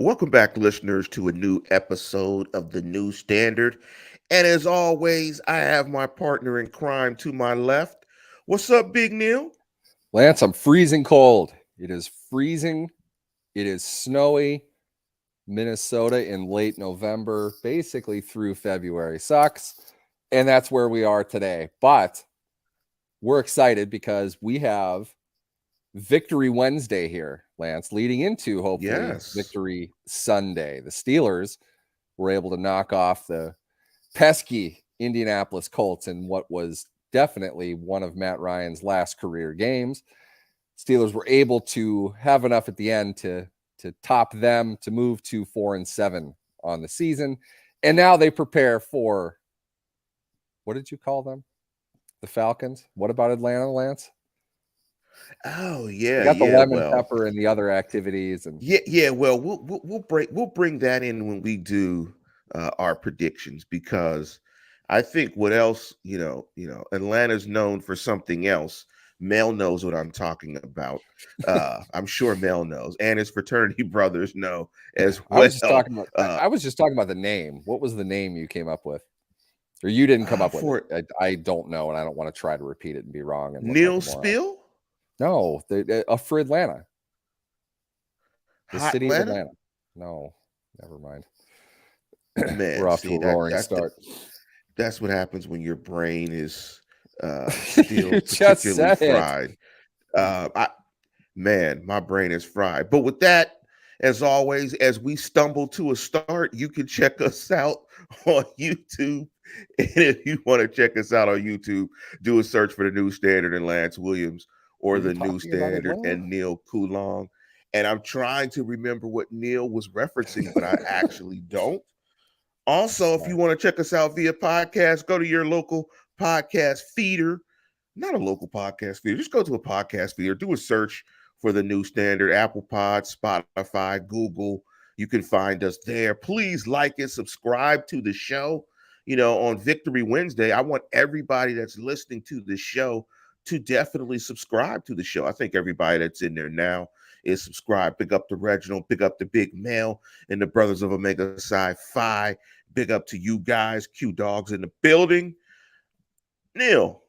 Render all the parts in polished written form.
Welcome back, listeners, to a new episode of the New Standard. And as always, I have my partner in crime to my left. What's up, Big Neal? Lance, I'm freezing cold. It is freezing. It is snowy. Minnesota in late November, basically through February. Sucks. And that's where we are today. But we're excited because we have Victory Wednesday here, Lance, leading into hopefully Yes. Victory Sunday. The Steelers were able to knock off the pesky Indianapolis Colts in what was definitely one of Matt Ryan's last career games. Steelers were able to have enough at the end to top them, to move to 4-7 on the season. And now they prepare for, what did you call them? The Falcons. What about Atlanta, Lance? Oh You yeah, got the yeah. lemon Well, pepper and the other activities. And yeah. Well, we'll bring that in when we do our predictions because I think what else Atlanta's known for something else. Mel knows what I'm talking about. I'm sure Mel knows, and his fraternity brothers know as I was just well. talking about I was just talking about the name. What was the name you came up with? Or you didn't come up with For it. I don't know, and I don't want to try to repeat it and be wrong and look like Neil a moron. Spill, No, for Atlanta. The Hot city of Atlanta. Atlanta. No, never mind. We're Man, off to see a roaring start. that's what happens when your brain is still You just particularly said it. fried. I Man, my brain is fried. But with that, as always, as we stumble to a start, you can check us out on YouTube. And if you want to check us out on YouTube, do a search for the New Standard and Lance Williams or Were you the New talking about Standard Atlanta? and Neil Coulong. And I'm trying to remember what Neil was referencing, but I actually don't. Also, if you Right. want to check us out via podcast, go to your local podcast feeder. Not a local podcast feeder. Just go to a podcast feeder. Do a search for the New Standard, Apple Pod, Spotify, Google. You can find us there. Please like and subscribe to the show. On Victory Wednesday, I want everybody that's listening to the show to definitely subscribe to the show. I think everybody that's in there now is subscribed. Big up to Reginald, big up to Big Mel and the Brothers of Omega Psi Phi. Big up to you guys, Q Dogs in the building. Neil,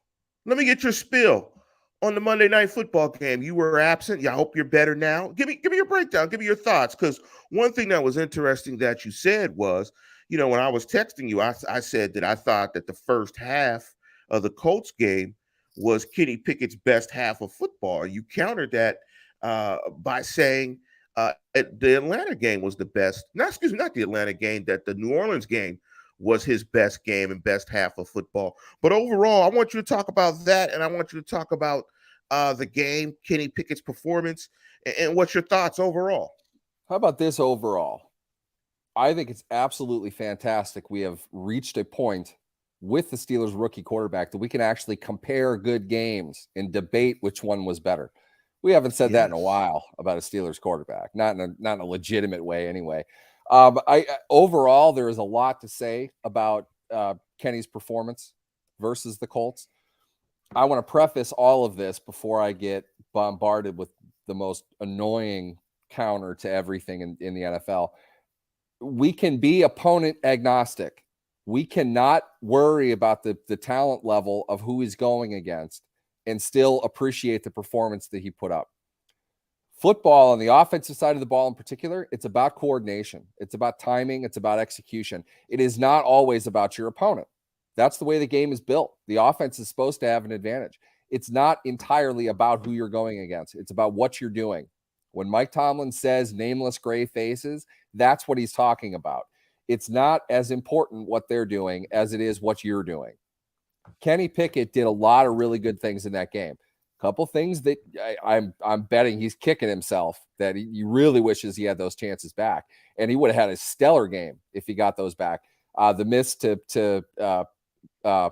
let me get your spill on the Monday Night Football game. You were absent. Yeah, I hope you're better now. Give me your breakdown. Give me your thoughts. Because one thing that was interesting that you said was, when I was texting you, I said that I thought that the first half of the Colts game was Kenny Pickett's best half of football. You countered that by saying the Atlanta game was the best. Not excuse me, not the Atlanta game. That the New Orleans game was his best game and best half of football. But overall, I want you to talk about that, and I want you to talk about the game, Kenny Pickett's performance, and what's your thoughts overall? How about this overall? I think it's absolutely fantastic. We have reached a point with the Steelers rookie quarterback that we can actually compare good games and debate which one was better. We haven't said that in a Yes. while about a Steelers quarterback, not in a legitimate way anyway. Overall, there is a lot to say about Kenny's performance versus the Colts. I want to preface all of this before I get bombarded with the most annoying counter to everything in the NFL. We can be opponent agnostic. We cannot worry about the talent level of who he's going against and still appreciate the performance that he put up. Football on the offensive side of the ball in particular, it's about coordination. It's about timing. It's about execution. It is not always about your opponent. That's the way the game is built. The offense is supposed to have an advantage. It's not entirely about who you're going against. It's about what you're doing. When Mike Tomlin says nameless gray faces, that's what he's talking about. It's not as important what they're doing as it is what you're doing. Kenny Pickett did a lot of really good things in that game. A couple things that I'm betting he's kicking himself that he really wishes he had those chances back, and he would have had a stellar game if he got those back. The miss to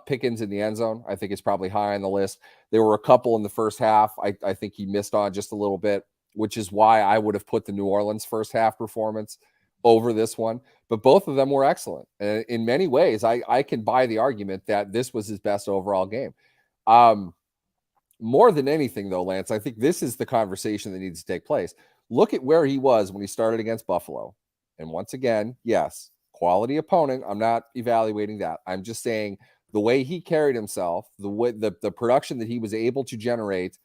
Pickens in the end zone, I think, is probably high on the list. There were a couple in the first half I think he missed on just a little bit, which is why I would have put the New Orleans first half performance over this one. But both of them were excellent. And in many ways, I can buy the argument that this was his best overall game. More than anything, though, Lance, I think this is the conversation that needs to take place. Look at where he was when he started against Buffalo. And once again, yes, quality opponent. I'm not evaluating that. I'm just saying the way he carried himself, the way the production that he was able to generate,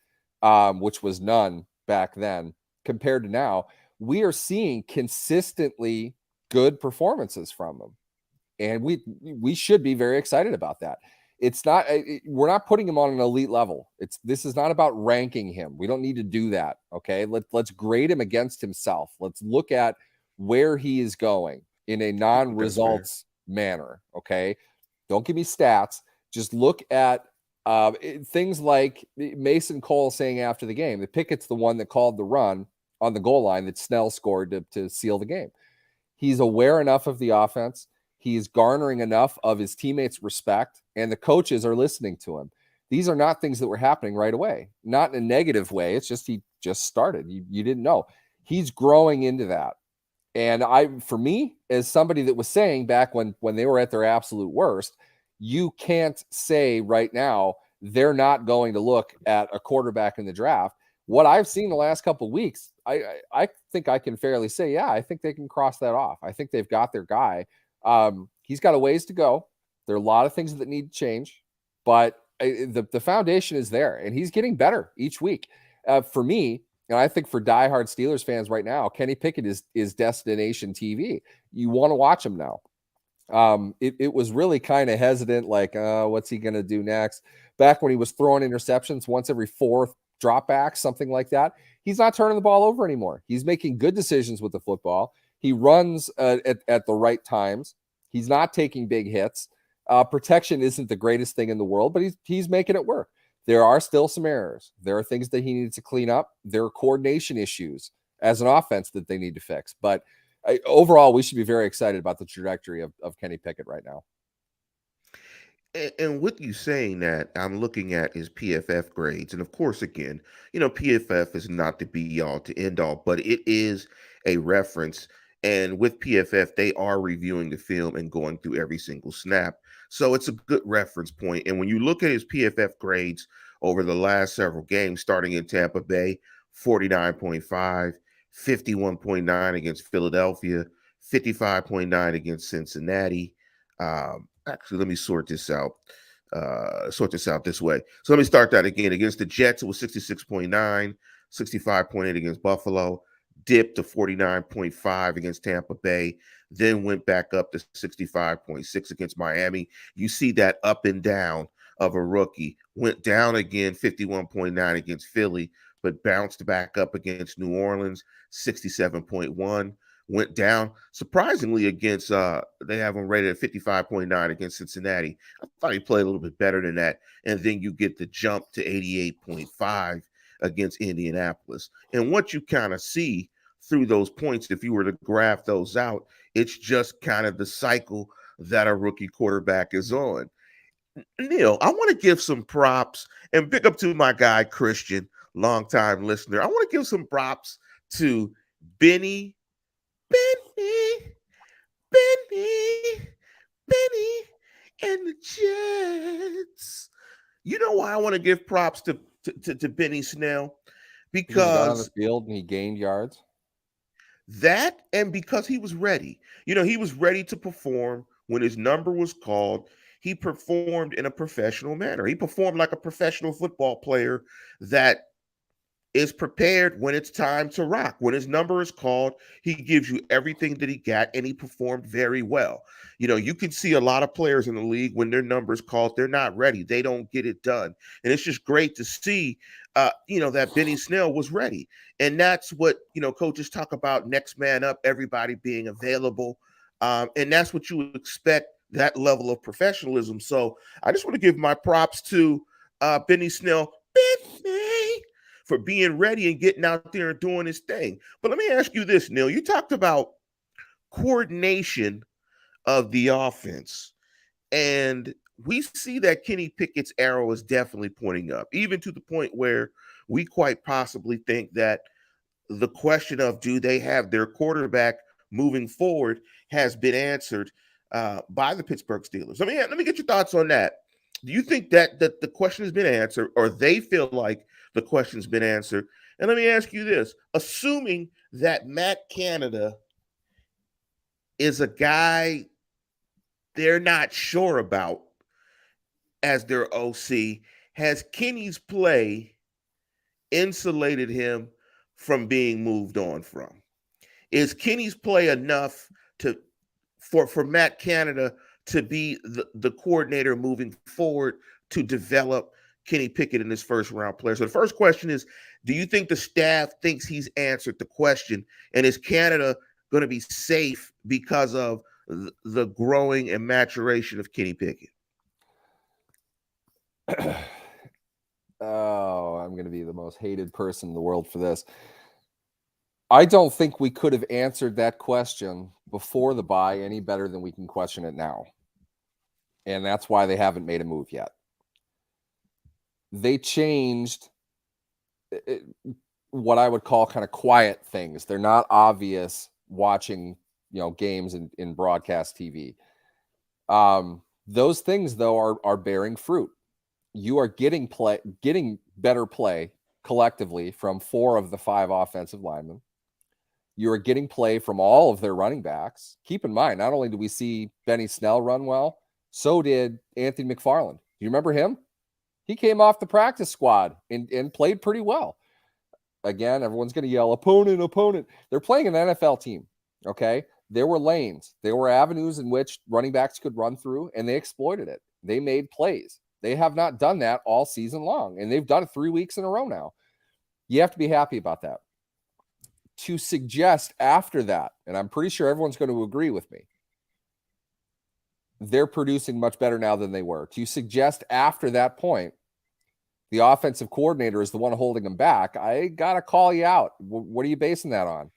which was none back then compared to now, we are seeing consistently good performances from him. And we should be very excited about that. It's not, we're not putting him on an elite level. This is not about ranking him. We don't need to do that. Okay. Let's grade him against himself. Let's look at where he is going in a non-results manner. Okay. Don't give me stats. Just look at things like Mason Cole saying after the game that Pickett's the one that called the run on the goal line that Snell scored to seal the game. He's aware enough of the offense. He's garnering enough of his teammates' respect, and the coaches are listening to him. These are not things that were happening right away, not in a negative way. It's just he just started. You didn't know. He's growing into that. And for me, as somebody that was saying back when they were at their absolute worst, you can't say right now they're not going to look at a quarterback in the draft. What I've seen the last couple of weeks, I think I can fairly say, yeah, I think they can cross that off. I think they've got their guy. He's got a ways to go. There are a lot of things that need to change, but the foundation is there, and he's getting better each week. For me, and I think for diehard Steelers fans right now, Kenny Pickett is destination TV. You want to watch him now. It was really kind of hesitant, like, what's he going to do next? Back when he was throwing interceptions once every fourth drop back, something like that. He's not turning the ball over anymore. He's making good decisions with the football. He runs at the right times. He's not taking big hits. Protection isn't the greatest thing in the world, but he's making it work. There are still some errors. There are things that he needs to clean up. There are coordination issues as an offense that they need to fix. But overall, we should be very excited about the trajectory of Kenny Pickett right now. And with you saying that, I'm looking at his PFF grades. And of course, again, PFF is not the be all to end all, but it is a reference. And with PFF, they are reviewing the film and going through every single snap. So it's a good reference point. And when you look at his PFF grades over the last several games, starting in Tampa Bay, 49.5, 51.9 against Philadelphia, 55.9 against Cincinnati. Actually, let me sort this out this way. So let me start that again. Against the Jets, it was 66.9, 65.8 against Buffalo, dipped to 49.5 against Tampa Bay, then went back up to 65.6 against Miami. You see that up and down of a rookie. Went down again, 51.9 against Philly, but bounced back up against New Orleans, 67.1. Went down surprisingly against they have him rated at 55.9 against Cincinnati. I thought he played a little bit better than that. And then you get the jump to 88.5 against Indianapolis. And what you kind of see through those points, if you were to graph those out, it's just kind of the cycle that a rookie quarterback is on. Neal, I want to give some props and big up to my guy, Christian, longtime listener. I want to give some props to Benny, and the Jets. You know why I want to give props to Benny Snell? Because he was on Because the field and he gained yards. that, and because he was ready. He was ready to perform when his number was called. He performed in a professional manner. He performed like a professional football player that is prepared when it's time to rock. When his number is called, he gives you everything that he got, and he performed very well. You can see a lot of players in the league when their number is called, they're not ready. They don't get it done. And it's just great to see, that Benny Snell was ready. And that's what, coaches talk about, next man up, everybody being available. And that's what you expect, that level of professionalism. So I just want to give my props to Benny Snell. Benny, for being ready and getting out there and doing his thing. But let me ask you this, Neal. You talked about coordination of the offense, and we see that Kenny Pickett's arrow is definitely pointing up, even to the point where we quite possibly think that the question of do they have their quarterback moving forward has been answered by the Pittsburgh Steelers. Let me get your thoughts on that. Do you think that the question has been answered, or they feel like the question's been answered? And let me ask you this: assuming that Matt Canada is a guy they're not sure about as their OC. Has Kenny's play insulated him from being moved on from? Is Kenny's play enough to for Matt Canada to be the coordinator moving forward to develop Kenny Pickett in this first round player? So the first question is, do you think the staff thinks he's answered the question? And is Canada going to be safe because of the growing and maturation of Kenny Pickett? Oh, I'm going to be the most hated person in the world for this. I don't think we could have answered that question before the bye any better than we can question it now. And that's why they haven't made a move yet. They changed what I would call kind of quiet things. They're not obvious watching, games in broadcast TV. Those things, though, are bearing fruit. You are getting better play collectively from 4 of the 5 offensive linemen. You are getting play from all of their running backs. Keep in mind, not only do we see Benny Snell run well, so did Anthony McFarland. Do you remember him? He came off the practice squad and played pretty well. Again, everyone's going to yell, opponent. They're playing an NFL team, okay? There were lanes. There were avenues in which running backs could run through, and they exploited it. They made plays. They have not done that all season long, and they've done it 3 weeks in a row now. You have to be happy about that. To suggest after that, and I'm pretty sure everyone's going to agree with me, they're producing much better now than they were. To suggest after that point, the offensive coordinator is the one holding them back, I got to call you out. What are you basing that on?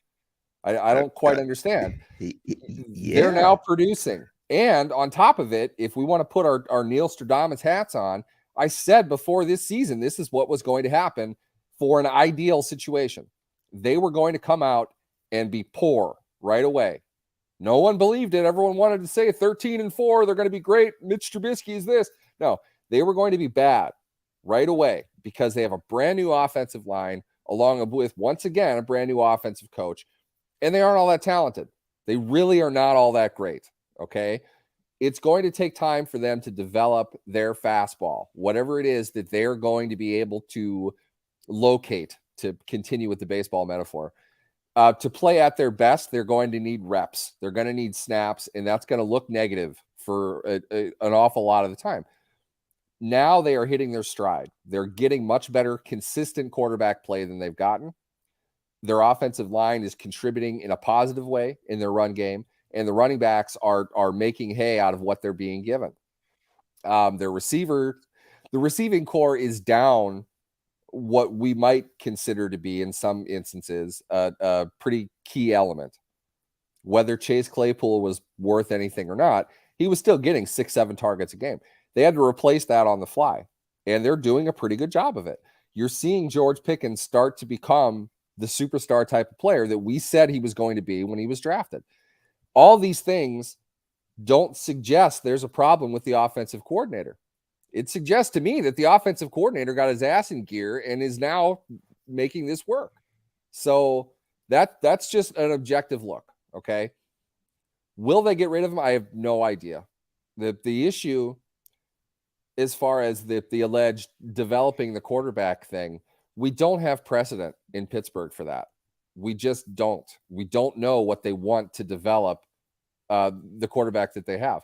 I don't quite understand. They're now producing. And on top of it, if we want to put our Neal Stradamus hats on, I said before this season, this is what was going to happen for an ideal situation. They were going to come out and be poor right away. No one believed it. Everyone wanted to say 13-4. They're going to be great. Mitch Trubisky is this. No, they were going to be bad right away because they have a brand new offensive line along with, once again, a brand new offensive coach. And they aren't all that talented. They really are not all that great. Okay. It's going to take time for them to develop their fastball, whatever it is that they're going to be able to locate, to continue with the baseball metaphor. To play at their best, they're going to need reps. They're going to need snaps, and that's going to look negative for an awful lot of the time. Now they are hitting their stride. They're getting much better, consistent quarterback play than they've gotten. Their offensive line is contributing in a positive way in their run game, and the running backs are making hay out of what they're being given. The receiving core is down what we might consider to be, in some instances, a pretty key element. Whether Chase Claypool was worth anything or not, he was still getting 6-7 targets a game. They had to replace that on the fly, and they're doing a pretty good job of it. You're seeing George Pickens start to become the superstar type of player that we said he was going to be when he was drafted. All these things don't suggest there's a problem with the offensive coordinator. It suggests to me that the offensive coordinator got his ass in gear and is now making this work. So that's just an objective look, okay? Will they get rid of him? I have no idea. The issue, as far as the alleged developing the quarterback thing, we don't have precedent in Pittsburgh for that. We just don't. We don't know what they want to develop the quarterback that they have.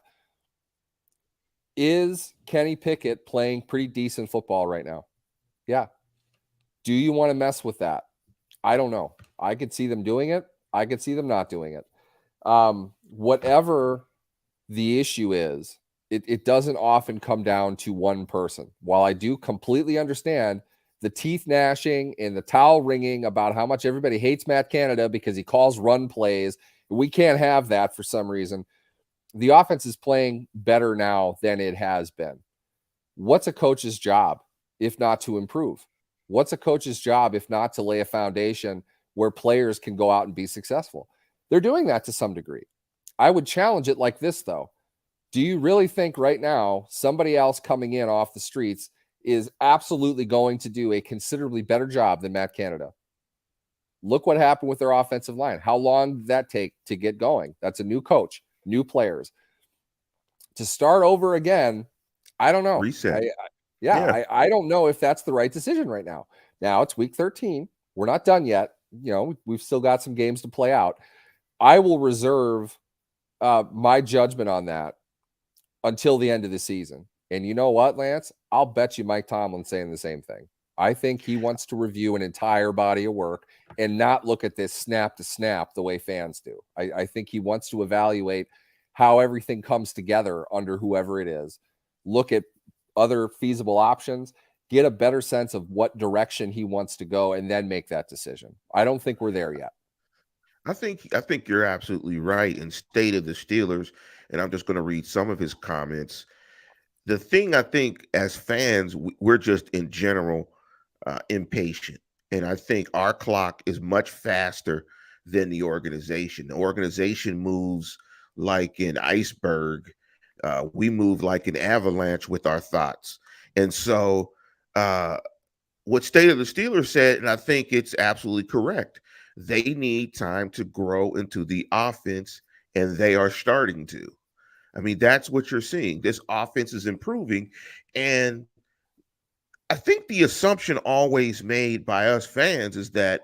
Is Kenny Pickett playing pretty decent football right now? Yeah. Do you want to mess with that? I don't know. I could see them doing it. I could see them not doing it. Whatever the issue is, it doesn't often come down to one person. While I do completely understand the teeth gnashing and the towel wringing about how much everybody hates Matt Canada because he calls run plays, we can't have that for some reason. The offense is playing better now than it has been. What's a coach's job if not to improve? What's a coach's job if not to lay a foundation where players can go out and be successful? They're doing that to some degree. I would challenge it like this, though. Do you really think right now somebody else coming in off the streets is absolutely going to do a considerably better job than Matt Canada? Look what happened with their offensive line. How long did that take to get going? That's a new coach, new players. To start over again, I don't know. Reset. I don't know if that's the right decision right now. Now it's week 13. We're not done yet. We've still got some games to play out. I will reserve my judgment on that until the end of the season. And you know what, Lance? I'll bet you Mike Tomlin's saying the same thing. I think he wants to review an entire body of work and not look at this snap to snap the way fans do. I think he wants to evaluate how everything comes together under whoever it is, look at other feasible options, get a better sense of what direction he wants to go, and then make that decision. I don't think we're there yet. I think you're absolutely right. In State of the Steelers, and I'm just going to read some of his comments. The thing I think as fans, we're just in general impatient. And I think our clock is much faster than the organization. The organization moves like an iceberg. We move like an avalanche with our thoughts. And so, what State of the Steelers said, and I think it's absolutely correct, they need time to grow into the offense, and they are starting to. I mean, that's what you're seeing. This offense is improving. And I think the assumption always made by us fans is that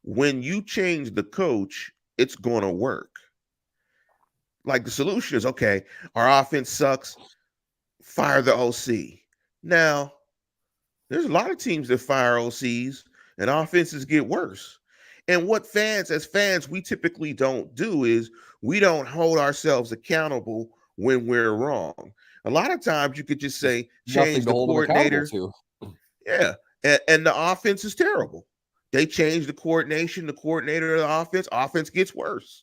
when you change the coach, it's going to work. Like the solution is, okay, our offense sucks, fire the OC. Now, there's a lot of teams that fire OCs and offenses get worse. And what as fans, we typically don't do is we don't hold ourselves accountable when we're wrong. A lot of times you could just say, change the coordinator. Yeah. And the offense is terrible. They change the coordination, the coordinator of the offense gets worse.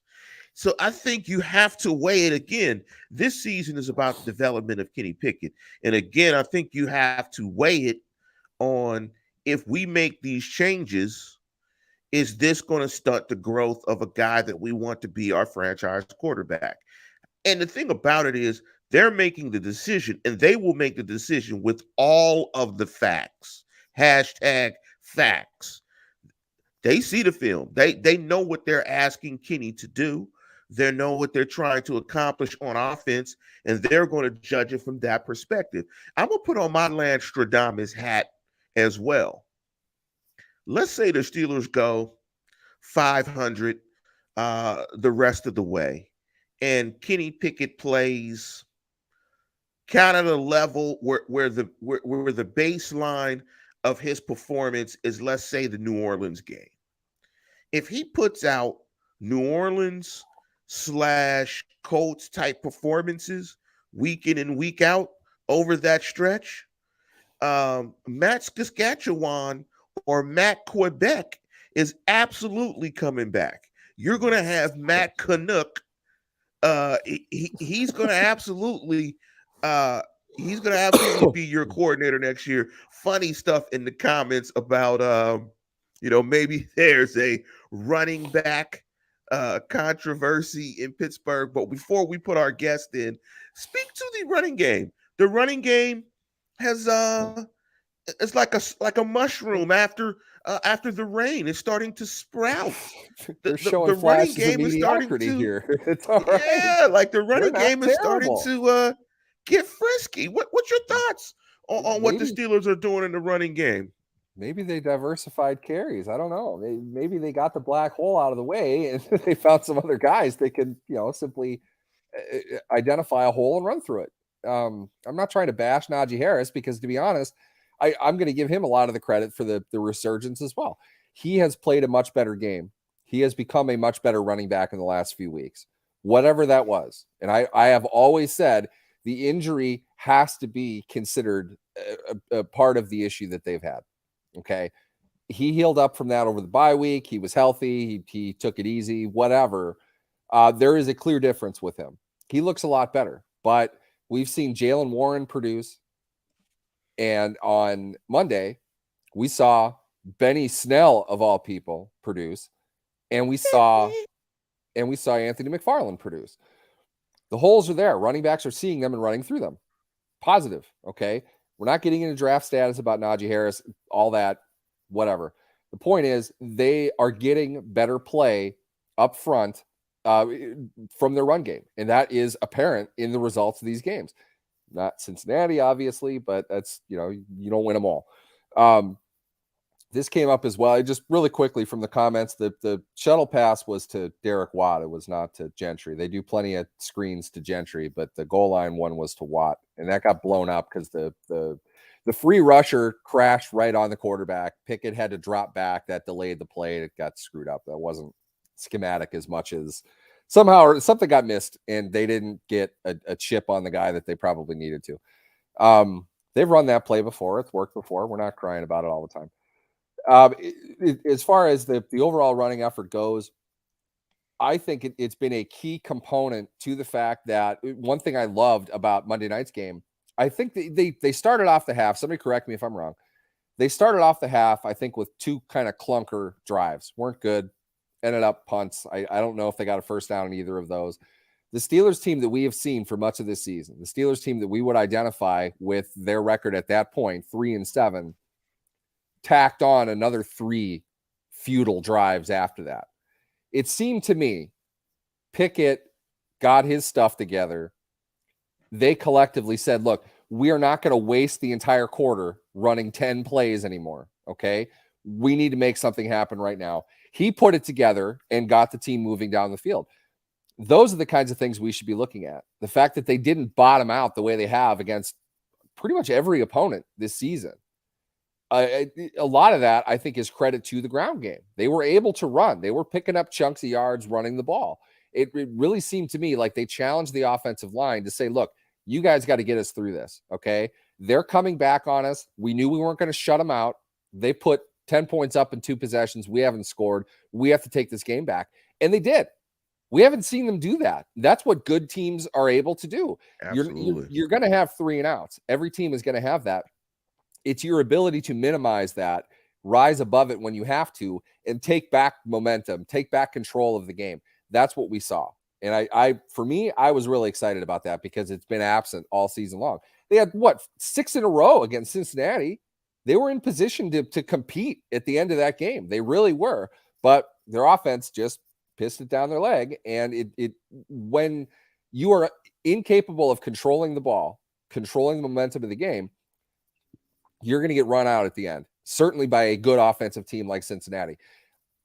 So I think you have to weigh it again. This season is about the development of Kenny Pickett. And again, I think you have to weigh it on, if we make these changes, is this going to stunt the growth of a guy that we want to be our franchise quarterback? And the thing about it is, they're making the decision, and they will make the decision with all of the facts. Hashtag facts. They see the film. They know what they're asking Kenny to do. They know what they're trying to accomplish on offense, and they're going to judge it from that perspective. I'm going to put on my Landstradamus hat as well. Let's say the Steelers go 500 the rest of the way, and Kenny Pickett plays kind of the level where the baseline of his performance is, let's say, the New Orleans game. If he puts out New Orleans / Colts type performances week in and week out over that stretch, Matt Saskatchewan or Matt Quebec is absolutely coming back. You're going to have Matt Canuck. He's going to absolutely be your coordinator next year. Funny stuff in the comments about maybe there's a running back controversy in Pittsburgh. But before we put our guest in, speak to the running game. The running game has it's like a mushroom after the rain. It's starting to sprout. The running game is starting to here. It's all right. Yeah, like the running game is starting to get frisky. What's your thoughts on what the Steelers are doing in the running game? Maybe they diversified carries. I don't know. Maybe they got the black hole out of the way and they found some other guys that can, simply identify a hole and run through it. I'm not trying to bash Najee Harris because, to be honest, I'm going to give him a lot of the credit for the resurgence as well. He has played a much better game. He has become a much better running back in the last few weeks, whatever that was. And I have always said the injury has to be considered a part of the issue that they've had. Okay. He healed up from that over the bye week. He was healthy. He took it easy, whatever. There is a clear difference with him. He looks a lot better, but we've seen Jaylen Warren produce. And on Monday, we saw Benny Snell, of all people, produce. And we saw Anthony McFarland produce. The holes are there. Running backs are seeing them and running through them. Positive. Okay. We're not getting into draft status about Najee Harris, all that, whatever. The point is they are getting better play up front from their run game, and that is apparent in the results of these games. Not Cincinnati, obviously, but that's, you don't win them all. This came up as well. Just really quickly from the comments, the shuttle pass was to Derek Watt. It was not to Gentry. They do plenty of screens to Gentry, but the goal line one was to Watt, and that got blown up because the free rusher crashed right on the quarterback. Pickett had to drop back. That delayed the play. It got screwed up. That wasn't schematic as much as somehow something got missed, and they didn't get a chip on the guy that they probably needed to. They've run that play before. It's worked before. We're not crying about it all the time. As far as the overall running effort goes, I think it's been a key component to the fact that one thing I loved about Monday night's game, I think they started off the half. Somebody correct me if I'm wrong. They started off the half, I think, with two kind of clunker drives. Weren't good. Ended up punts. I don't know if they got a first down in either of those. The Steelers team that we have seen for much of this season, the Steelers team that we would identify with their record at that point, 3-7, tacked on another 3 futile drives after that. It seemed to me Pickett got his stuff together. They collectively said, look, we are not going to waste the entire quarter running 10 plays anymore, okay? We need to make something happen right now. He put it together and got the team moving down the field. Those are the kinds of things we should be looking at. The fact that they didn't bottom out the way they have against pretty much every opponent this season. A lot of that, I think, is credit to the ground game. They were able to run. They were picking up chunks of yards running the ball. It really seemed to me like they challenged the offensive line to say, look, you guys got to get us through this, okay? They're coming back on us. We knew we weren't going to shut them out. They put 10 points up in 2 possessions. We haven't scored. We have to take this game back. And they did. We haven't seen them do that. That's what good teams are able to do. Absolutely. You're going to have 3 and outs. Every team is going to have that. It's your ability to minimize that, rise above it when you have to, and take back momentum, take back control of the game. That's what we saw. And for me, I was really excited about that because it's been absent all season long. They had 6 in a row against Cincinnati. They were in position to compete at the end of that game. They really were, but their offense just pissed it down their leg. And when you are incapable of controlling the ball, controlling the momentum of the game, you're going to get run out at the end, certainly by a good offensive team like Cincinnati.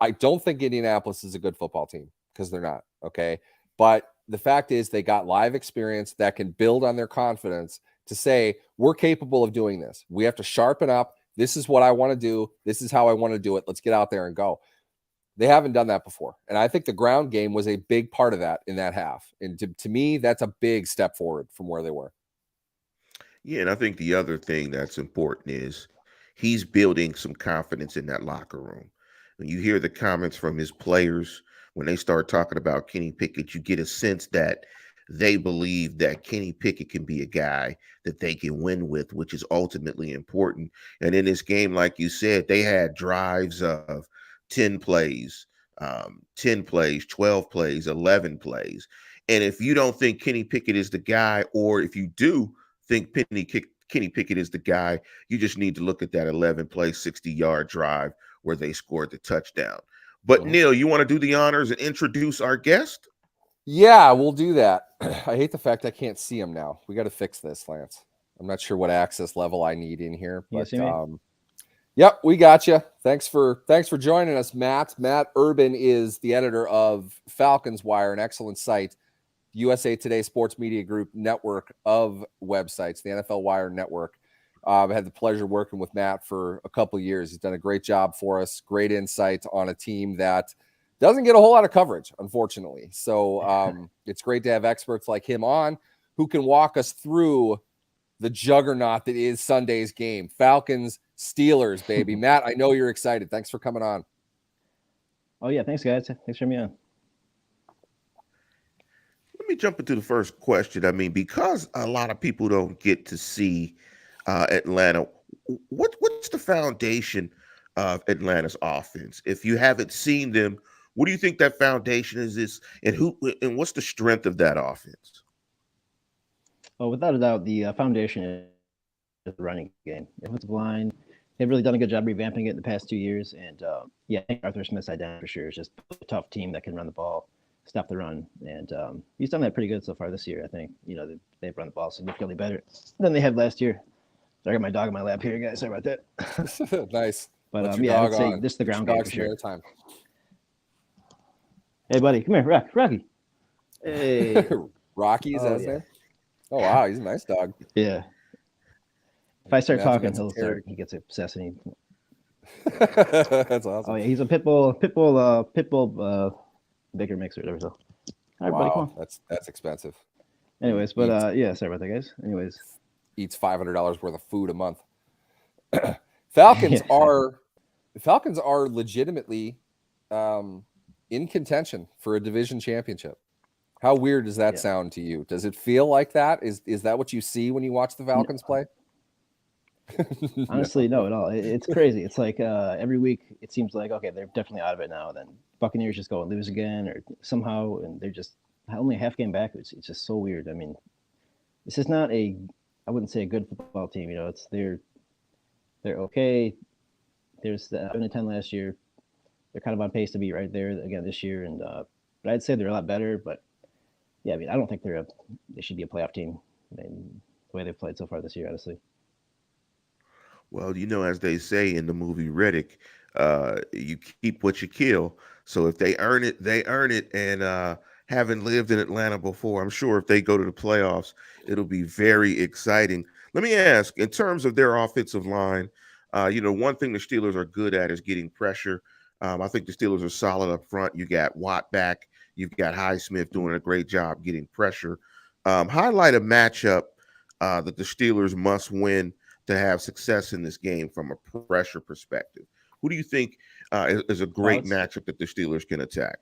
I don't think Indianapolis is a good football team because they're not, okay? But the fact is they got live experience that can build on their confidence to say, we're capable of doing this. We have to sharpen up. This is what I want to do. This is how I want to do it. Let's get out there and go. They haven't done that before. And I think the ground game was a big part of that in that half. And to me, that's a big step forward from where they were. Yeah, and I think the other thing that's important is he's building some confidence in that locker room. When you hear the comments from his players, when they start talking about Kenny Pickett, you get a sense that they believe that Kenny Pickett can be a guy that they can win with, which is ultimately important. And in this game, like you said, they had drives of 10 plays, 10 plays, 12 plays, 11 plays. And if you don't think Kenny Pickett is the guy, or if you do think Kenny Pickett is the guy, you just need to look at that 11-play, 60-yard drive where they scored the touchdown. But Neal, you want to do the honors and introduce our guest? Yeah, we'll do that. I hate the fact I can't see him now. We got to fix this, Lance. I'm not sure what access level I need in here, but yep, we got you. Thanks for joining us, Matt. Matt Urban is the editor of FalconsWire, an excellent site, USA Today Sports Media Group network of websites, the NFL Wire network. I've had the pleasure working with Matt for a couple of years. He's done a great job for us, great insight on a team that doesn't get a whole lot of coverage, unfortunately. So it's great to have experts like him on who can walk us through the juggernaut that is Sunday's game. Falcons, Steelers, baby. Matt, I know you're excited. Thanks for coming on. Oh, yeah. Thanks, guys. Thanks for having me on. Let me jump into the first question. I mean, because a lot of people don't get to see Atlanta, what's the foundation of Atlanta's offense? If you haven't seen them, what do you think that foundation is, and what's the strength of that offense? Well, without a doubt, the foundation is the running game. The offensive line they've really done a good job revamping it in the past 2 years. And I think Arthur Smith's identity for sure is just a tough team that can run the ball, stop the run, and he's done that pretty good so far this year. I think they've run the ball significantly better than they had last year. So I got my dog in my lap here, guys. Sorry about that. Nice. But I would say this is the ground game for sure. Time. Hey, buddy, come here, Rocky. Hey, Rocky is that his name? Oh wow, he's a nice dog. Yeah. If I start talking, he gets obsessed. And That's awesome. Oh yeah, he's a pit bull bigger mixer. Whatever. So, all right, buddy, come on. That's expensive. Anyways, but sorry about that, guys. Anyways, eats $500 worth of food a month. Falcons are legitimately in contention for a division championship. How weird does that sound to you? Does it feel like that? Is that what you see when you watch the Falcons play? Honestly, no, at all. It's crazy. It's like every week it seems like, okay, they're definitely out of it now. Then Buccaneers just go and lose again or somehow, and they're just only a half game back. It's just so weird. I mean, this is not I wouldn't say a good football team. They're okay. There's the 7-10 last year. They're kind of on pace to be right there again this year, and but I'd say they're a lot better. But yeah, I mean, I don't think they should be a playoff team. I mean, the way they've played so far this year, honestly. Well, as they say in the movie Riddick, you keep what you kill. So if they earn it, they earn it. And having lived in Atlanta before, I'm sure if they go to the playoffs, it'll be very exciting. Let me ask, in terms of their offensive line, one thing the Steelers are good at is getting pressure. I think the Steelers are solid up front. You got Watt back. You've got Highsmith doing a great job getting pressure. Highlight a matchup that the Steelers must win to have success in this game from a pressure perspective. Who do you think is a great matchup that the Steelers can attack?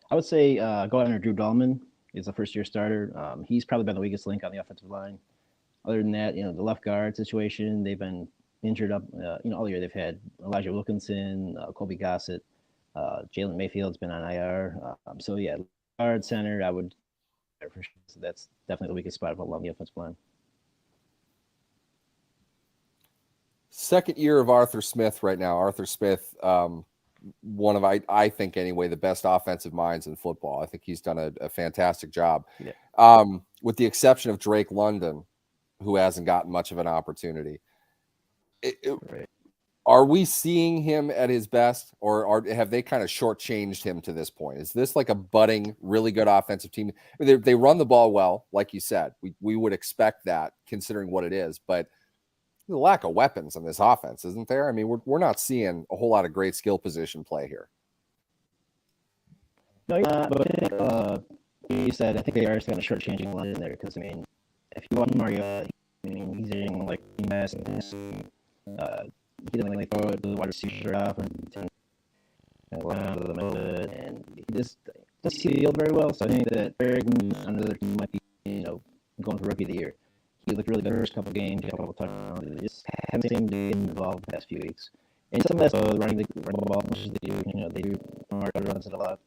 I would say go under Drew Dahlman is a first-year starter. He's probably been the weakest link on the offensive line. Other than that, the left guard situation, they've been injured up. All year they've had Elijah Wilkinson, Colby Gossett, Jalen Mayfield's been on IR. Guard center, I would. That's definitely the weakest spot along the offensive line. Second year of Arthur Smith right now. Arthur Smith, one of, I think anyway, the best offensive minds in football. I think he's done a fantastic job. Yeah. With the exception of Drake London, who hasn't gotten much of an opportunity. Right. Are we seeing him at his best, or have they kind of shortchanged him to this point? Is this like a budding, really good offensive team? They run the ball well, like you said. We would expect that considering what it is, but the lack of weapons on this offense, isn't there? I mean, we're not seeing a whole lot of great skill position play here. No, but I think you said I think they are kind of shortchanging London there because I mean, if you watch Mario, he's doing like mass he doesn't like throw it to the wide receiver off and around to the middle of it, and he just doesn't see the field very well. So I think that Berrigan another team might be going for rookie of the year. He looked really good the first couple of games, a couple of touchdowns. They just haven't seemed to get involved the past few weeks. And some of that's running the ball as much as they do. They do Mark runs it a lot.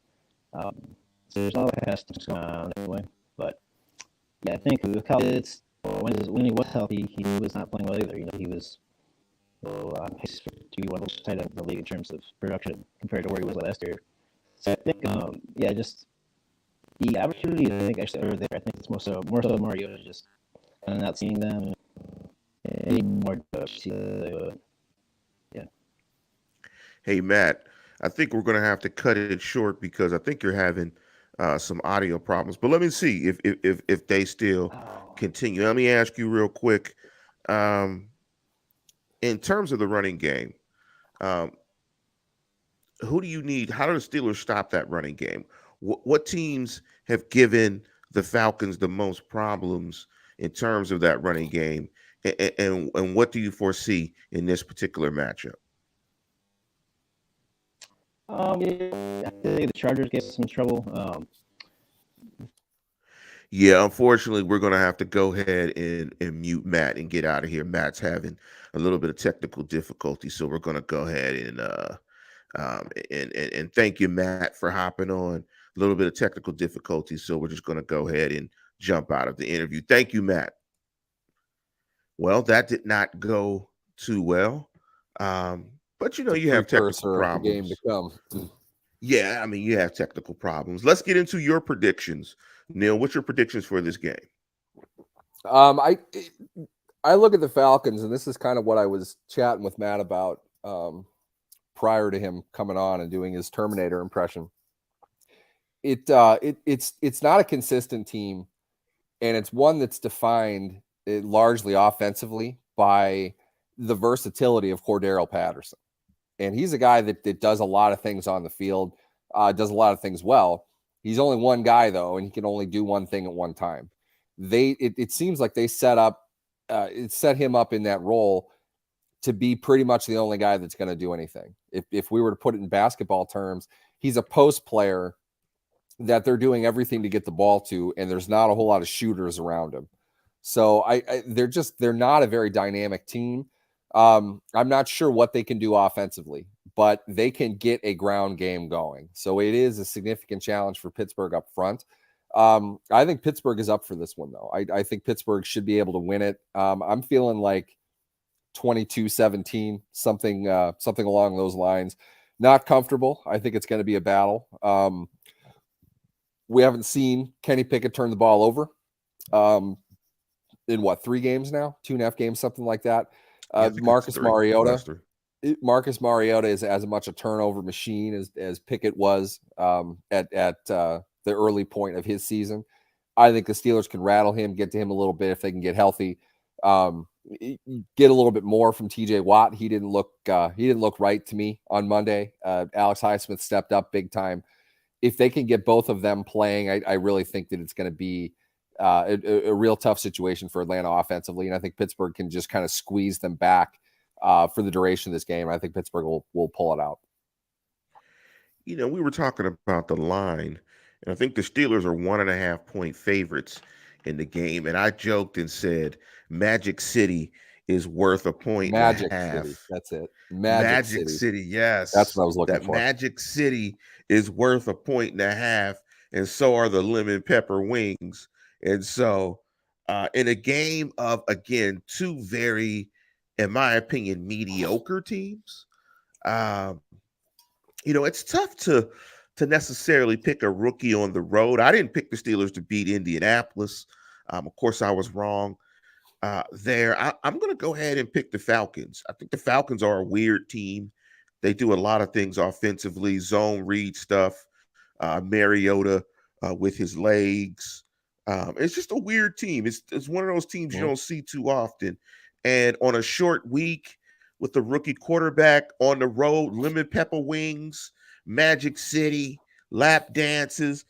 So there's a lot of pass things going on anyway. But yeah, I think with Khalid, when he was healthy, he was not playing well either. He was on pace to be one of those tight ends in the league in terms of production compared to where he was last year. So I think, just the opportunity I think actually are there. I think it's more so Mario just not seeing them anymore. Hey, Matt, I think we're going to have to cut it short because I think you're having some audio problems. But let me see if they still continue. Let me ask you real quick. In terms of the running game, who do you need? How do the Steelers stop that running game? What teams have given the Falcons the most problems in terms of that running game, and what do you foresee in this particular matchup? I think the Chargers gave some trouble. Yeah, unfortunately, we're going to have to go ahead and mute Matt and get out of here. Matt's having a little bit of technical difficulty, so we're going to go ahead and thank you, Matt, for hopping on. A little bit of technical difficulty, so we're just going to go ahead and jump out of the interview. Thank you, Matt. Well, that did not go too well. But It's a you have technical precursor of the game to problems. come. Yeah, I mean, you have technical problems. Let's get into your predictions. Neal, what's your predictions for this game? I look at the Falcons, and this is kind of what I was chatting with Matt about prior to him coming on and doing his Terminator impression. It's not a consistent team, and it's one that's defined largely offensively by the versatility of Cordero Patterson. And he's a guy that does a lot of things on the field, does a lot of things well. He's only one guy, though, and he can only do one thing at one time. It seems like they set him up in that role to be pretty much the only guy that's going to do anything. If we were to put it in basketball terms, he's a post player that they're doing everything to get the ball to, and there's not a whole lot of shooters around him. So they're not a very dynamic team. I'm not sure what they can do offensively, but they can get a ground game going. So it is a significant challenge for Pittsburgh up front. I think Pittsburgh is up for this one, though. I think Pittsburgh should be able to win it. I'm feeling like 22-17, something along those lines. Not comfortable. I think it's going to be a battle. We haven't seen Kenny Pickett turn the ball over in 3 games now, 2.5 games, something like that. Marcus Mariota is as much a turnover machine as Pickett was at the early point of his season. I think the Steelers can rattle him, get to him a little bit if they can get healthy. Get a little bit more from TJ Watt. He didn't look right to me on Monday. Alex Highsmith stepped up big time. If they can get both of them playing, I really think that it's going to be a real tough situation for Atlanta offensively. And I think Pittsburgh can just kind of squeeze them back for the duration of this game. I think Pittsburgh will pull it out. We were talking about the line, and I think the Steelers are 1.5 point favorites in the game. And I joked and said, Magic City is worth 1.5 points. City. That's it. Magic City. Yes. That's what I was looking for. Magic City is worth 1.5 points, and so are the lemon pepper wings. And so in a game of, again, 2 very, in my opinion, mediocre teams, it's tough to necessarily pick a rookie on the road. I didn't pick the Steelers to beat Indianapolis. Of course, I was wrong there. I'm going to go ahead and pick the Falcons. I think the Falcons are a weird team. They do a lot of things offensively, zone read stuff, Mariota with his legs. It's just a weird team. It's one of those teams you don't see too often. And on a short week with the rookie quarterback on the road, lemon pepper wings, Magic City, lap dances.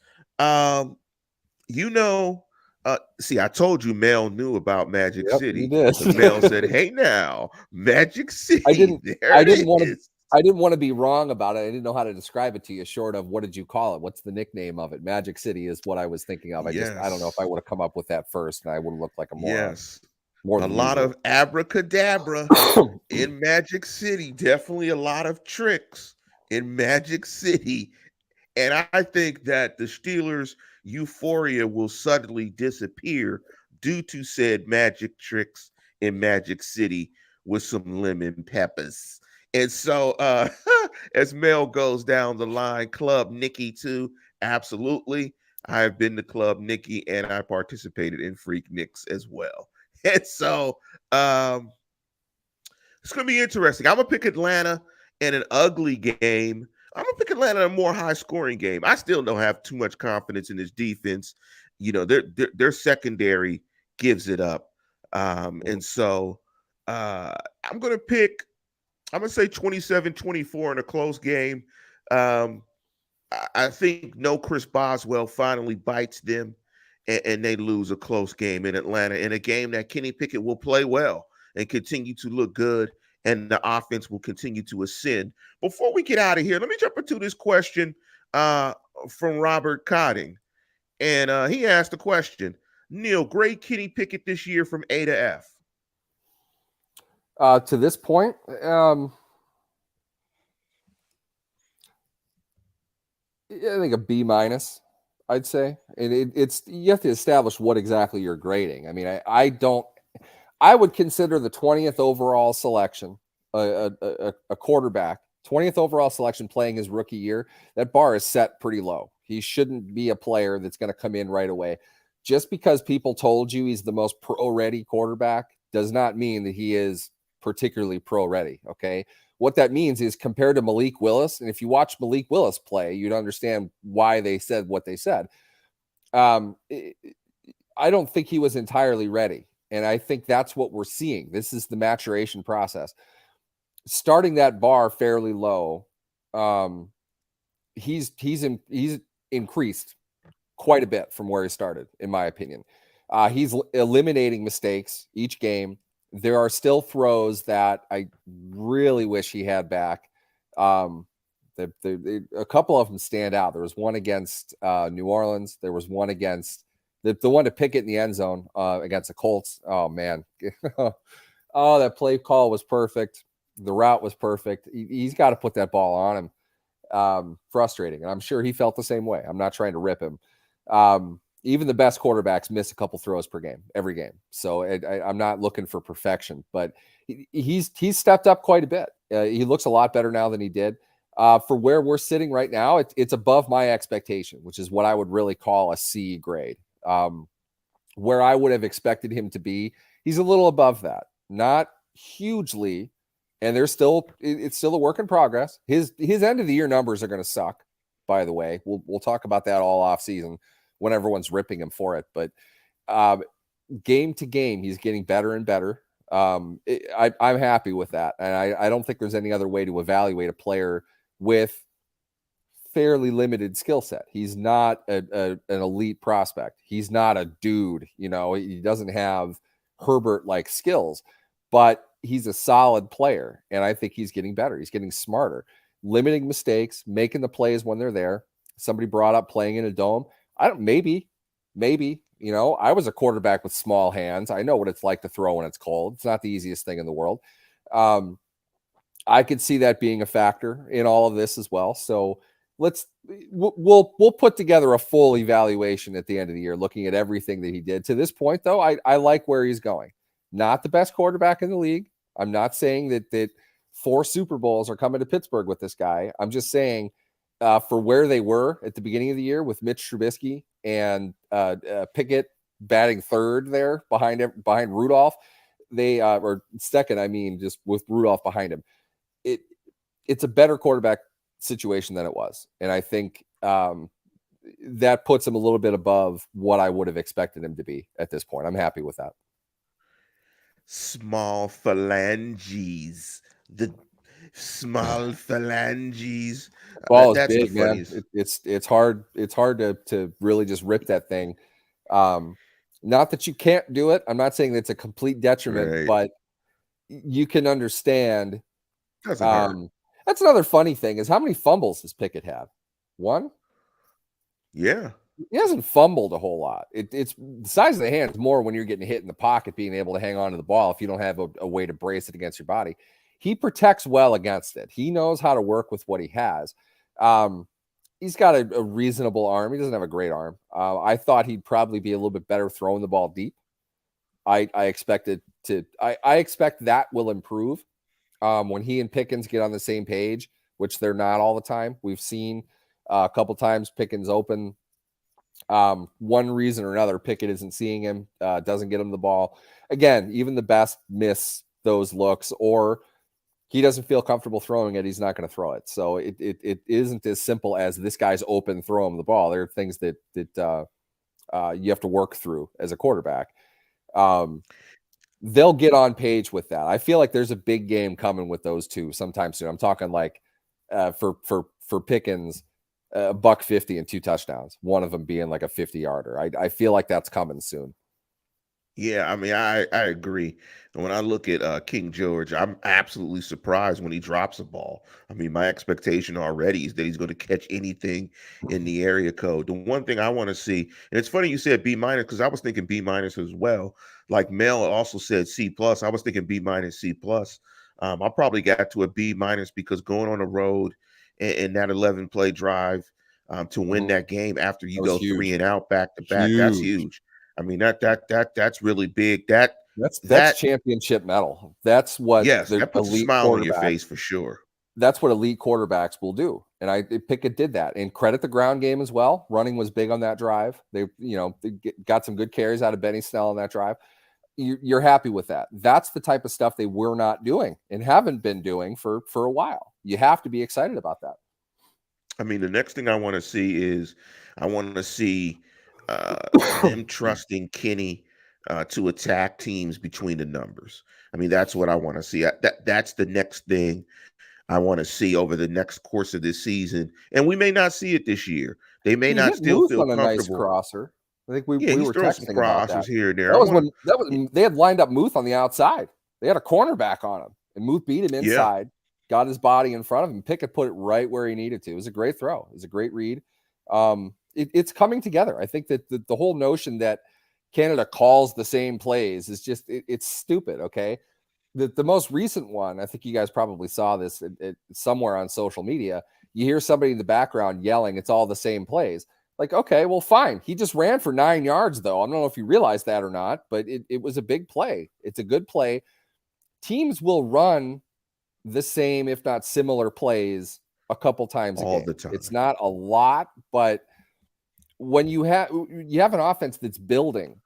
See, I told you Mel knew about Magic City. He did. Mel said, "Hey, now, Magic City." I didn't want to be wrong about it. I didn't know how to describe it to you, short of what did you call it? What's the nickname of it? Magic City is what I was thinking of. I don't know if I would have come up with that first, and I would have looked like a moron. Yes. A lot of abracadabra in Magic City. Definitely a lot of tricks in Magic City. And I think that the Steelers' euphoria will suddenly disappear due to said magic tricks in Magic City with some lemon peppers. And so as Mel goes down the line, Club Nicky too, absolutely. I have been to Club Nicky and I participated in Freak Nicks as well. And so it's going to be interesting. I'm going to pick Atlanta in an ugly game. I'm going to pick Atlanta in a more high-scoring game. I still don't have too much confidence in this defense. Their secondary gives it up. And so I'm going to say 27-24 in a close game. I think no Chris Boswell finally bites them. And they lose a close game in Atlanta, in a game that Kenny Pickett will play well and continue to look good, and the offense will continue to ascend. Before we get out of here, let me jump into this question from Robert Cotting. And he asked the question, Neal, grade Kenny Pickett this year from A to F. To this point, I think a B-. I'd say, and it's you have to establish what exactly you're grading. I mean, I would consider the 20th overall selection a quarterback, 20th overall selection playing his rookie year. That bar is set pretty low. He shouldn't be a player that's going to come in right away. Just because people told you he's the most pro-ready quarterback does not mean that he is particularly pro-ready, okay? What that means is compared to Malik Willis, and if you watch Malik Willis play, you'd understand why they said what they said. I don't think he was entirely ready, and I think that's what we're seeing. This is the maturation process. Starting that bar fairly low, he's increased quite a bit from where he started, in my opinion. He's eliminating mistakes each game. There are still throws that I really wish he had back. A couple of them stand out. There was one against New Orleans. There was one against the one to Pickett in the end zone against the Colts. Oh, man. Oh, that play call was perfect. The route was perfect. He's got to put that ball on him. Frustrating. And I'm sure he felt the same way. I'm not trying to rip him. Even the best quarterbacks miss a couple throws per game, every game. So I'm not looking for perfection, but he's stepped up quite a bit. He looks a lot better now than he did. For where we're sitting right now, it's above my expectation, which is what I would really call a C grade. Where I would have expected him to be, he's a little above that, not hugely. And it's still a work in progress. His end of the year numbers are going to suck, by the way. We'll talk about that all off season when everyone's ripping him for it. But game to game, he's getting better and better. I'm happy with that. And I don't think there's any other way to evaluate a player with fairly limited skill set. He's not an elite prospect. He's not a dude. He doesn't have Herbert-like skills, but he's a solid player. And I think he's getting better. He's getting smarter, limiting mistakes, making the plays when they're there. Somebody brought up playing in a dome. Maybe, I was a quarterback with small hands. I know what it's like to throw when it's cold. It's not the easiest thing in the world. I could see that being a factor in all of this as well. So we'll put together a full evaluation at the end of the year, looking at everything that he did to this point. Though I like where he's going. Not the best quarterback in the league. I'm not saying that 4 Super Bowls are coming to Pittsburgh with this guy. I'm just saying for where they were at the beginning of the year with Mitch Trubisky and Pickett batting third there behind Rudolph, or second, just with Rudolph behind him. It's a better quarterback situation than it was. And I think that puts him a little bit above what I would have expected him to be at this point. I'm happy with that. Small phalanges. The small phalanges. Ball is That's big, the funniest. man. It's hard. It's hard to really just rip that thing. Not that you can't do it. I'm not saying it's a complete detriment, Right. but you can understand. Doesn't hurt. That's another funny thing is how many fumbles does Pickett have? 1? Yeah. He hasn't fumbled a whole lot. It's the size of the hand is more when you're getting hit in the pocket, being able to hang on to the ball if you don't have a way to brace it against your body. He protects well against it. He knows how to work with what he has. He's got a reasonable arm. He doesn't have a great arm. I thought he'd probably be a little bit better throwing the ball deep. I expect that will improve when he and Pickens get on the same page, which they're not all the time. We've seen a couple times Pickens open. One reason or another, Pickett isn't seeing him, doesn't get him the ball. Again, even the best miss those looks, or he doesn't feel comfortable throwing it. He's not going to throw it. So it isn't as simple as this guy's open, throw him the ball. There are things that you have to work through as a quarterback. They'll get on page with that. I feel like there's a big game coming with those two sometime soon. I'm talking like for Pickens, $150 and 2 touchdowns, one of them being like a 50-yarder. I feel like that's coming soon. Yeah, I agree. And when I look at King George, I'm absolutely surprised when he drops a ball. My expectation already is that he's going to catch anything in the area code. The one thing I want to see, and it's funny you said B- because I was thinking B- as well. Like Mel also said C+. I was thinking B-, C+. I probably got to a B- because going on the road in that 11-play drive to win that game after you go huge. 3 and out back to back, that's huge. That's really big. That That's championship metal. That's what yes, the that puts a elite smile on your quarterback. face for sure. That's what elite quarterbacks will do. And Pickett did that. And credit the ground game as well. Running was big on that drive. They got some good carries out of Benny Snell on that drive. You're happy with that. That's the type of stuff they were not doing and haven't been doing for a while. You have to be excited about that. I mean, the next thing I want to see is them trusting Kenny to attack teams between the numbers. I mean, that's what I want to see. That's the next thing I want to see over the next course of this season. And we may not see it this year. They may He not hit still Muth feel on a nice comfortable. crosser. I think we He's were throwing some texting about crossers that. here and there. That was they had lined up Muth on the outside. They had a cornerback on him, and Muth beat him inside, got his body in front of him. Pickett put it right where he needed to. It was a great throw. It was a great read. It's coming together. I think that the whole notion that Canada calls the same plays is just it's stupid. Okay, the most recent one, I think you guys probably saw this somewhere on social media. You hear somebody in the background yelling, "It's all the same plays." Like, okay, well, fine. He just ran for 9 yards, though. I don't know if you realize that or not, but it was a big play. It's a good play. Teams will run the same, if not similar, plays a couple times all a game. the time. It's not a lot, but when you have an offense that's building,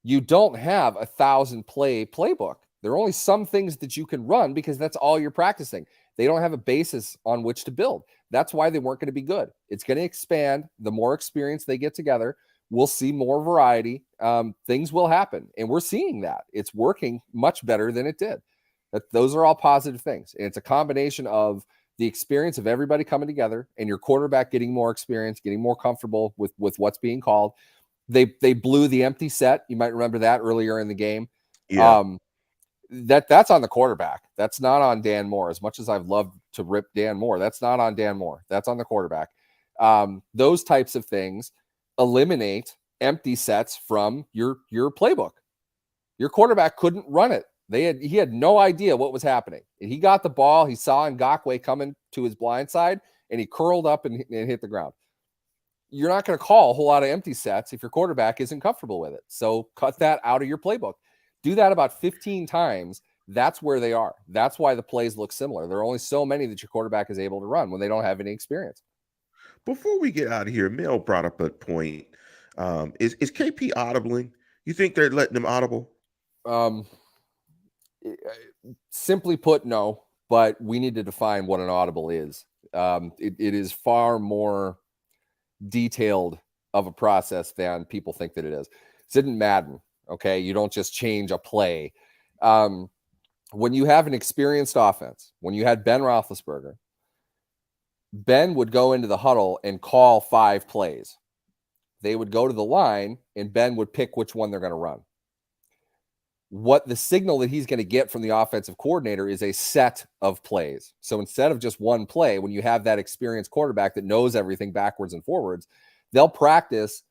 you don't have 1,000 playbook. There are only some things that you can run because that's all you're practicing. They don't have a basis on which to build. That's why they weren't going to be good. It's going to expand. The more experience they get together, we'll see more variety. Things will happen, and we're seeing that. It's working much better than it did. Those are all positive things, and it's a combination of the experience of everybody coming together and your quarterback getting more experience, getting more comfortable with what's being called. They blew the empty set. You might remember that earlier in the game. Yeah. That's on the quarterback. That's not on Dan Moore. As much as I've loved to rip Dan Moore, that's not on Dan Moore. That's on the quarterback. Those types of things eliminate empty sets from your playbook. Your quarterback couldn't run it. He had no idea what was happening. And he got the ball. He saw Ngakoue coming to his blind side, and he curled up and hit the ground. You're not going to call a whole lot of empty sets if your quarterback isn't comfortable with it. So cut that out of your playbook. Do that about 15 times. That's where they are. That's why the plays look similar. There are only so many that your quarterback is able to run when they don't have any experience. Before we get out of here, Mel brought up a point. Is KP audibling? You think they're letting him audible? Simply put, no. But we need to define what an audible is. It is far more detailed of a process than people think that it is. It's in Madden. Okay, you don't just change a play. When you have an experienced offense, when you had Ben Roethlisberger, Ben would go into the huddle and call 5 plays. They would go to the line, and Ben would pick which one they're going to run. What the signal that he's going to get from the offensive coordinator is a set of plays. So instead of just one play, when you have that experienced quarterback that knows everything backwards and forwards, they'll practice.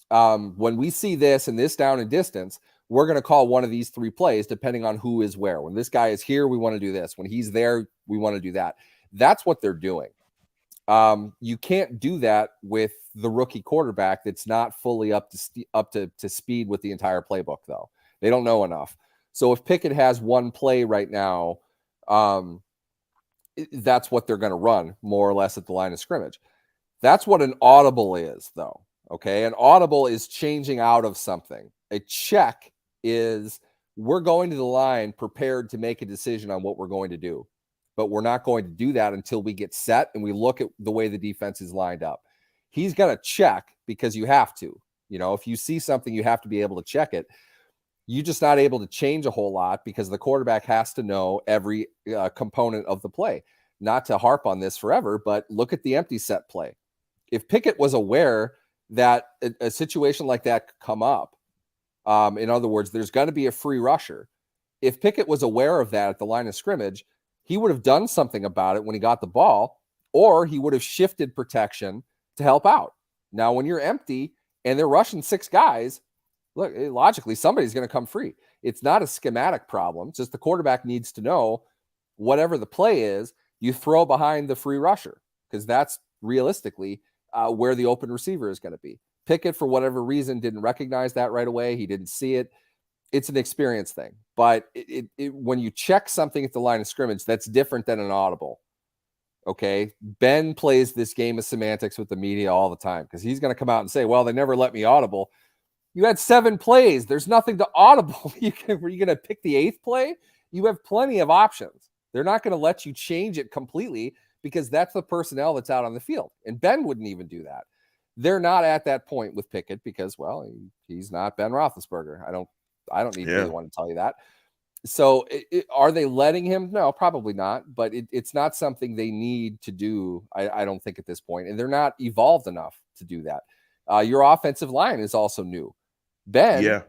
When we see this and this down and distance, we're going to call one of these 3 plays depending on who is where. When this guy is here, we want to do this. When he's there, we want to do that. That's what they're doing. You can't do that with the rookie quarterback that's not fully up to speed with the entire playbook, though. They don't know enough. So if Pickett has one play right now, that's what they're going to run more or less at the line of scrimmage. That's what an audible is, though. Okay, an audible is changing out of something. A check is we're going to the line prepared to make a decision on what we're going to do, but we're not going to do that until we get set and we look at the way the defense is lined up. He's going to check because you have to. You know, if you see something, you have to be able to check it. You're just not able to change a whole lot because the quarterback has to know every component of the play. Not to harp on this forever, but look at the empty set play. If Pickett was aware that a situation like that could come up, in other words, there's going to be a free rusher. If Pickett was aware of that at the line of scrimmage, he would have done something about it when he got the ball, or he would have shifted protection to help out. Now, when you're empty and they're rushing 6 guys, look, logically, somebody's going to come free. It's not a schematic problem. It's just the quarterback needs to know whatever the play is, you throw behind the free rusher because that's realistically where the open receiver is going to be. Pickett, for whatever reason, didn't recognize that right away. He didn't see it. it's an experience thing. But when you check something at the line of scrimmage, that's different than an audible. Okay. Ben plays this game of semantics with the media all the time because he's going to come out and say, well, they never let me audible. You had 7 plays. There's nothing to audible. Were you going to pick the 8th play? You have plenty of options. They're not going to let you change it completely because that's the personnel that's out on the field. And Ben wouldn't even do that. They're not at that point with Pickett because, well, he's not Ben Roethlisberger. I don't need to be the one to tell you that. So are they letting him? No, probably not. But it's not something they need to do, I don't think, at this point. And they're not evolved enough to do that. Your offensive line is also new. Ben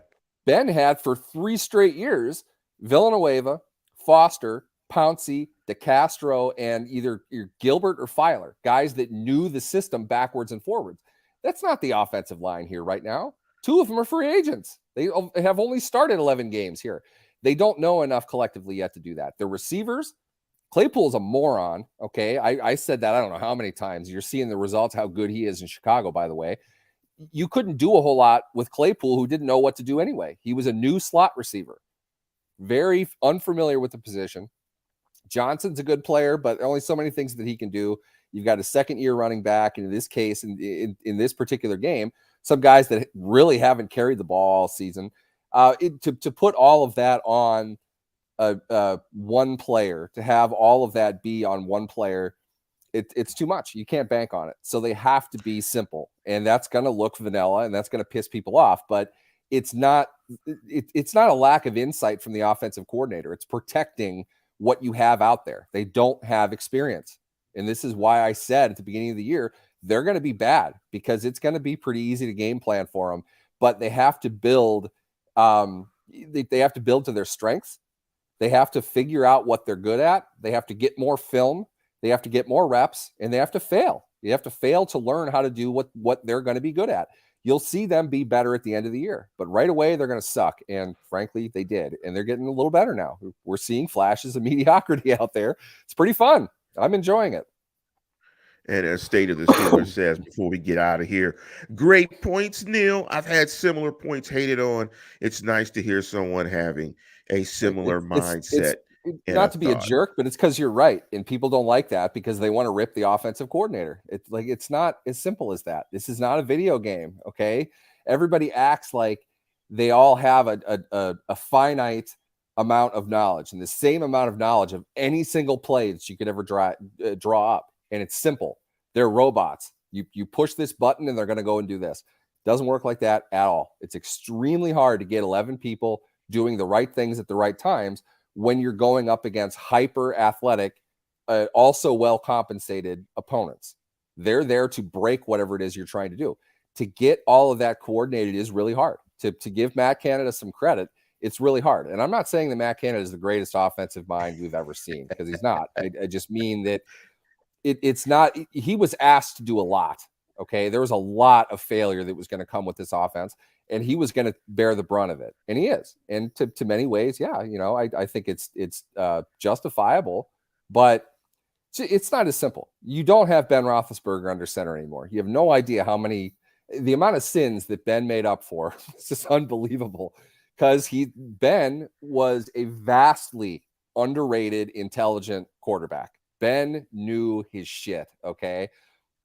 had for 3 straight years Villanueva, Foster, Pouncey, DeCastro, and either Gilbert or Filer, guys that knew the system backwards and forwards. That's not the offensive line here right now. 2 of them are free agents. They have only started 11 games here. They don't know enough collectively yet to do that. The receivers, Claypool's a moron, okay? I said that I don't know how many times. You're seeing the results, how good he is in Chicago, by the way. You couldn't do a whole lot with Claypool, who didn't know what to do anyway. He was a new slot receiver, very unfamiliar with the position. Johnson's a good player, but only so many things that he can do. You've got a second-year running back, and in this case, in this particular game, some guys that really haven't carried the ball all season. To put all of that on one player, to have all of that be on one player, it's too much. You can't bank on it. So they have to be simple, and that's going to look vanilla, and that's going to piss people off. But it's not a lack of insight from the offensive coordinator. It's protecting what you have out there. They don't have experience. And this is why I said at the beginning of the year, they're going to be bad because it's going to be pretty easy to game plan for them. But they have to build. They have to build to their strengths. They have to figure out what they're good at. They have to get more film. They have to get more reps, and they have to fail. You have to fail to learn how to do what they're going to be good at. You'll see them be better at the end of the year, but right away they're going to suck. And frankly, they did, and they're getting a little better now. We're seeing flashes of mediocrity out there. It's pretty fun. I'm enjoying it. And as State of the Steelers says before we get out of here, great points, Neal. I've had similar points hated on. It's nice to hear someone having a similar mindset. It's not to be a jerk, but it's because you're right. And people don't like that because they want to rip the offensive coordinator. It's not as simple as that. This is not a video game, okay? Everybody acts like they all have a finite amount of knowledge and the same amount of knowledge of any single play that you could ever draw up. And it's simple. They're robots. You push this button and they're going to go and do this. Doesn't work like that at all. It's extremely hard to get 11 people doing the right things at the right times when you're going up against hyper athletic, also well compensated opponents. They're there to break whatever it is you're trying to do. To get all of that coordinated is really hard. To give Matt Canada some credit, it's really hard. And I'm not saying that Matt Canada is the greatest offensive mind we've ever seen, because he's not. I just mean that it's not, he was asked to do a lot. Okay. There was a lot of failure that was going to come with this offense, and he was going to bear the brunt of it. And he is. And to many ways, yeah, I think it's justifiable, but it's not as simple. You don't have Ben Roethlisberger under center anymore. You have no idea the amount of sins that Ben made up for. It's just unbelievable, because Ben was a vastly underrated, intelligent quarterback. Ben knew his shit, okay?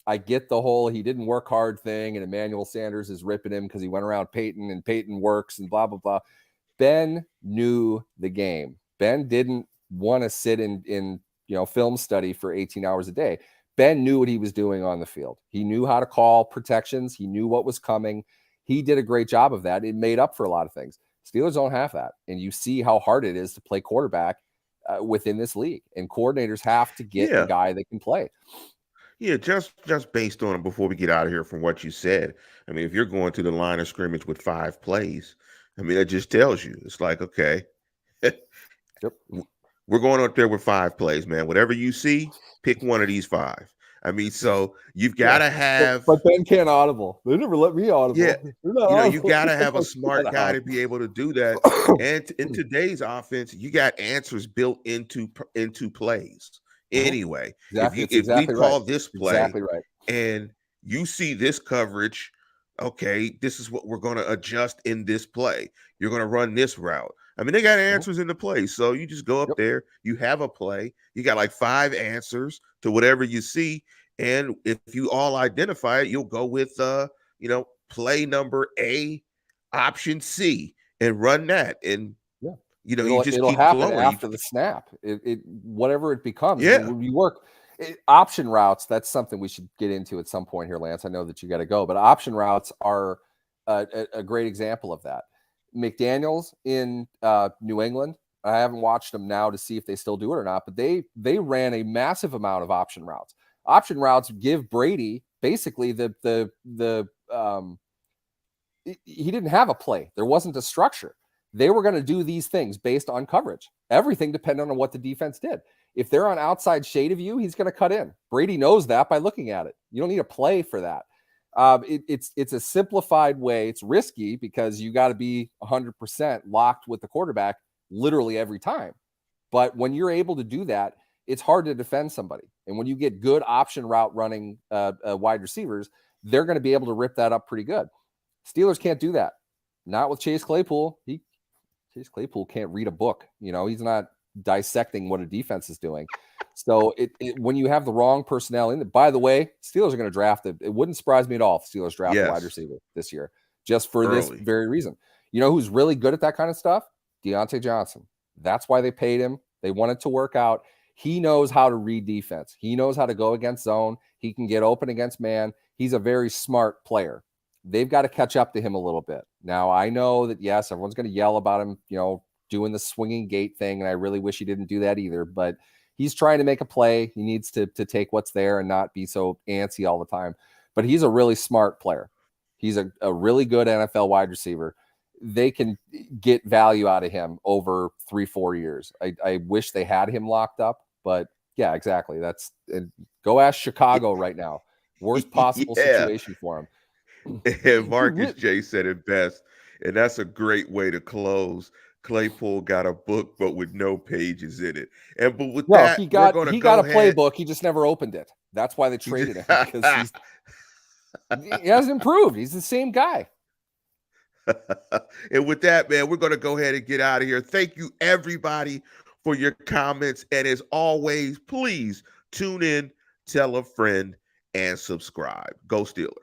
I get the whole he didn't work hard thing, and Emmanuel Sanders is ripping him because he went around Peyton, and Peyton works and blah, blah, blah. Ben knew the game. Ben didn't want to sit in film study for 18 hours a day. Ben knew what he was doing on the field. He knew how to call protections. He knew what was coming. He did a great job of that. It made up for a lot of things. Steelers don't have that. And you see how hard it is to play quarterback within this league, and coordinators have to get a guy that can play. Yeah, just based on it, before we get out of here, from what you said, I mean, if you're going to the line of scrimmage with 5 plays, I mean, that just tells you, it's like, okay, yep, we're going up there with 5 plays, man. Whatever you see, pick one of these 5. I mean, so you've got to have. But Ben can't audible. They never let me audible. Yeah, you got to have a smart guy to be able to do that. And in today's offense, you got answers built into plays. Anyway, exactly. if we call this play, exactly right, and you see this coverage okay, this is what we're going to adjust in this play. You're going to run this route. I mean, they got answers in the play. So you just go up there, you have a play, you got like 5 answers to whatever you see. And if you all identify it, you'll go with play number A, option C, and run that. And you just it'll keep happen flowing after the snap. It whatever it becomes. Yeah. When you work option routes, that's something we should get into at some point here, Lance. I know that you got to go, but option routes are a great example of that. McDaniels in New England, I haven't watched them now to see if they still do it or not, but they ran a massive amount of option routes. Option routes give Brady basically he didn't have a play. There wasn't a structure. They were going to do these things based on coverage. Everything depended on what the defense did. If they're on outside shade of you, he's going to cut in. Brady knows that by looking at it. You don't need a play for that. It's a simplified way. It's risky because you got to be 100% locked with the quarterback literally every time. But when you're able to do that, it's hard to defend somebody. And when you get good option route running wide receivers, they're going to be able to rip that up pretty good. Steelers can't do that. Not with Chase Claypool. Chase Claypool can't read a book. He's not dissecting what a defense is doing. So when you have the wrong personnel in it, by the way, Steelers are going to draft it. It wouldn't surprise me at all if Steelers draft a wide receiver this year, just for this very reason. You know who's really good at that kind of stuff? Deontay Johnson. That's why they paid him. They want it to work out. He knows how to read defense. He knows how to go against zone. He can get open against man. He's a very smart player. They've got to catch up to him a little bit. Now, I know that, yes, everyone's going to yell about him, doing the swinging gate thing, and I really wish he didn't do that either, but he's trying to make a play. He needs to take what's there and not be so antsy all the time. But he's a really smart player. He's a really good NFL wide receiver. They can get value out of him over 3-4 years. I wish they had him locked up, but yeah, exactly. Go ask Chicago right now. Worst possible situation for him. And Marcus J said it best, and that's a great way to close. Claypool got a book, but with no pages in it. But with that, he got a playbook. He just never opened it. That's why they traded him, because he hasn't improved. He's the same guy. And with that, man, we're going to go ahead and get out of here. Thank you, everybody, for your comments. And as always, please tune in, tell a friend, and subscribe. Go Steelers.